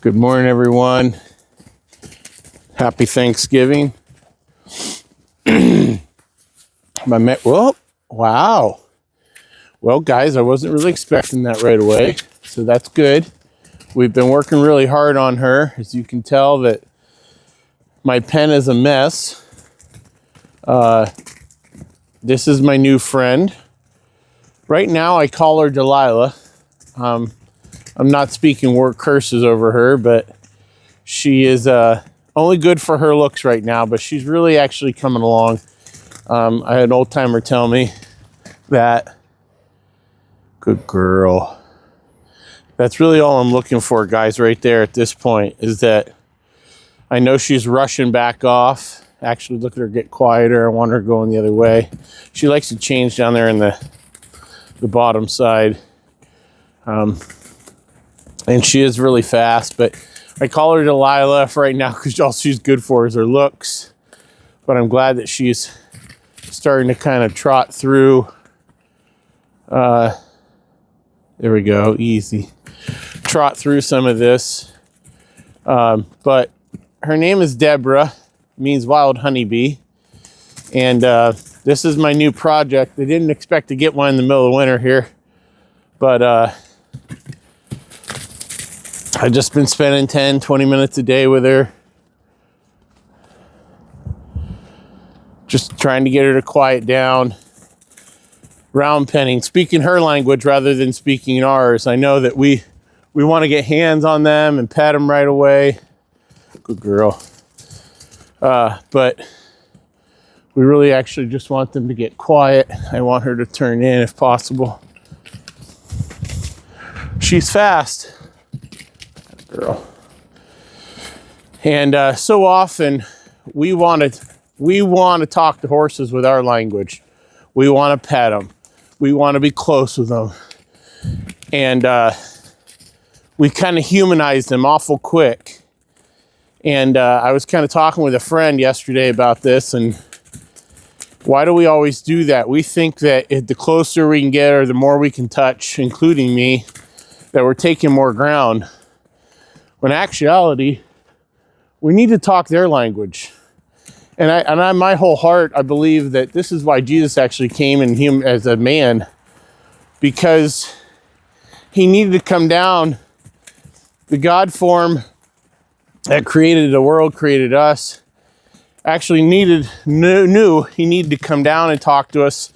Good morning, everyone. Happy Thanksgiving. Whoa, wow. Well, guys, I wasn't really expecting that right away, so that's good. We've been working really hard on her. As you can tell that my pen is a mess. This is my new friend. Right now, I call her Delilah. I'm not speaking word curses over her, but she is only good for her looks right now, but she's really actually coming along. I had an old timer tell me that, good girl. That's really all I'm looking for, guys, right there at this point, is that I know she's rushing back off. Actually, look at her get quieter. I want her going the other way. She likes to change down there in the bottom side. And she is really fast, but I call her Delilah for right now because all she's good for is her looks. But I'm glad that she's starting to kind of trot through. There we go, easy. Trot through some of this. But her name is Deborah, means wild honeybee. And this is my new project. I didn't expect to get one in the middle of winter here, but I've just been spending 10, 20 minutes a day with her. Just trying to get her to quiet down. Round penning, speaking her language rather than speaking ours. I know that we want to get hands on them and pet them right away. Good girl. But we really actually just want them to get quiet. I want her to turn in if possible. She's fast. Girl. And so often we want to talk to horses with our language. We want to pet them. We want to be close with them. And we kind of humanize them awful quick. And I was kind of talking with a friend yesterday about this, and why do we always do that? We think that the closer we can get or the more we can touch, including me, that we're taking more ground. When in actuality, we need to talk their language. And my whole heart, I believe that this is why Jesus actually came in him as a man, because he needed to come down. The God form that created the world, created us, actually knew he needed to come down and talk to us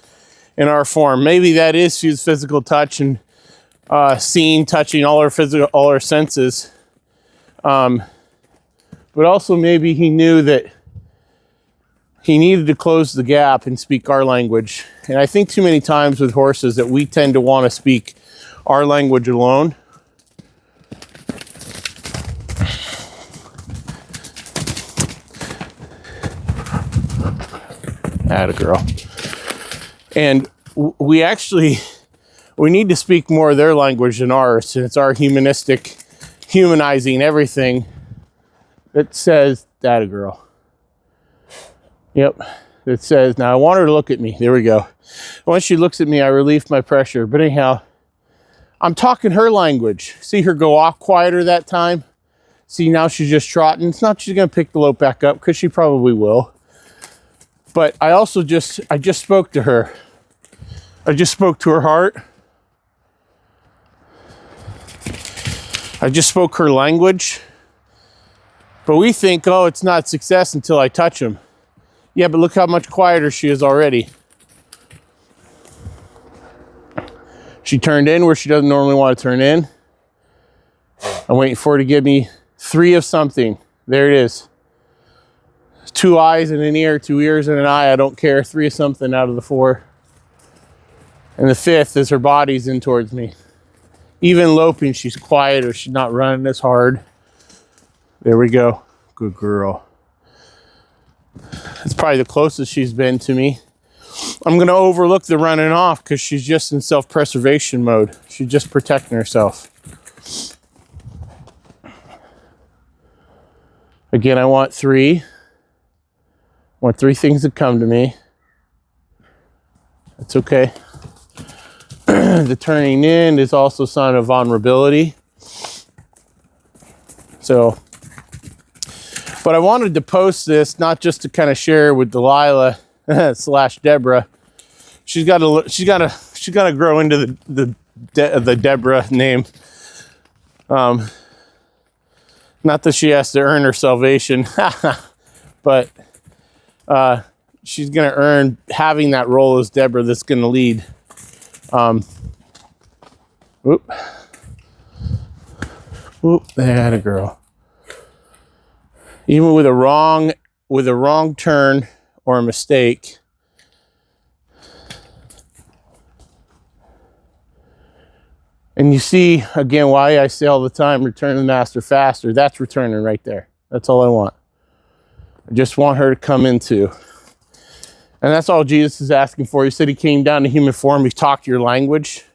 in our form. Maybe that is his physical touch and seeing, touching, all our senses. But also maybe he knew that he needed to close the gap and speak our language. And I think too many times with horses that we tend to want to speak our language alone. Atta girl. And we need to speak more of their language than ours. And it's our humanizing everything that says, atta girl. Yep, it says, now I want her to look at me. There we go. Once she looks at me, I relieve my pressure. But anyhow, I'm talking her language. See her go off quieter that time? See, now she's just trotting. It's not she's going to pick the lope back up, because she probably will. But I just spoke to her. I just spoke to her heart. I just spoke her language. But we think, oh, it's not success until I touch him. Yeah, but look how much quieter she is already. She turned in where she doesn't normally want to turn in. I'm waiting for her to give me 3 of something. There it is. 2 eyes and an ear, 2 ears and an eye. I don't care. 3 of something out of the 4. And the 5th is her body's in towards me. Even loping, she's quiet, or she's not running as hard. There we go. Good girl. It's probably the closest she's been to me. I'm going to overlook the running off because she's just in self-preservation mode. She's just protecting herself. Again, I want 3. I want 3 things to come to me. That's okay. The turning in is also a sign of vulnerability. So, but I wanted to post this not just to kind of share with Delilah slash Deborah. She's got to grow into the Deborah name. Not that she has to earn her salvation, but she's going to earn having that role as Deborah that's going to lead. That a girl. Even with a wrong turn or a mistake, and you see again why I say all the time, return to the master faster. That's returning right there. That's all I want. I just want her to come into. And that's all Jesus is asking for. He said he came down in human form. He talked your language.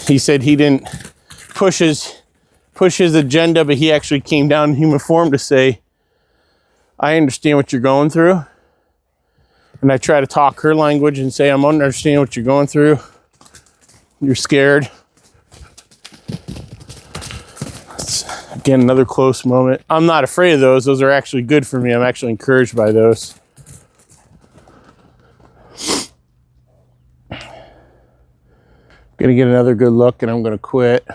He said he didn't push his agenda, but he actually came down in human form to say, I understand what you're going through. And I try to talk her language and say, I'm understanding what you're going through. You're scared. That's, again, another close moment. I'm not afraid of those. Those are actually good for me. I'm actually encouraged by those. Gonna get another good look and I'm gonna quit.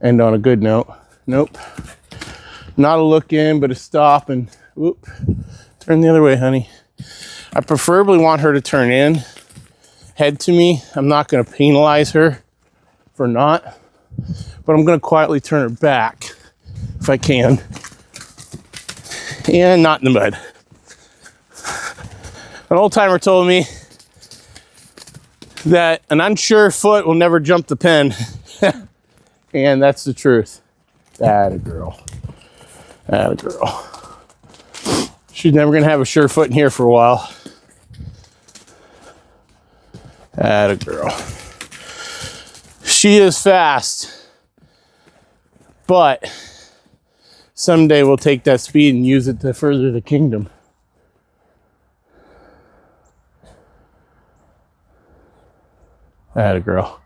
End on a good note. Nope. Not a look in, but a stop and whoop. Turn the other way, honey. I preferably want her to turn in, head to me. I'm not gonna penalize her for not, but I'm gonna quietly turn her back if I can. And not in the mud. An old timer told me that an unsure foot will never jump the pen. And that's the truth. Atta girl. Atta girl. She's never gonna have a sure foot in here for a while. Atta girl. She is fast, but someday we'll take that speed and use it to further the kingdom. Atta girl.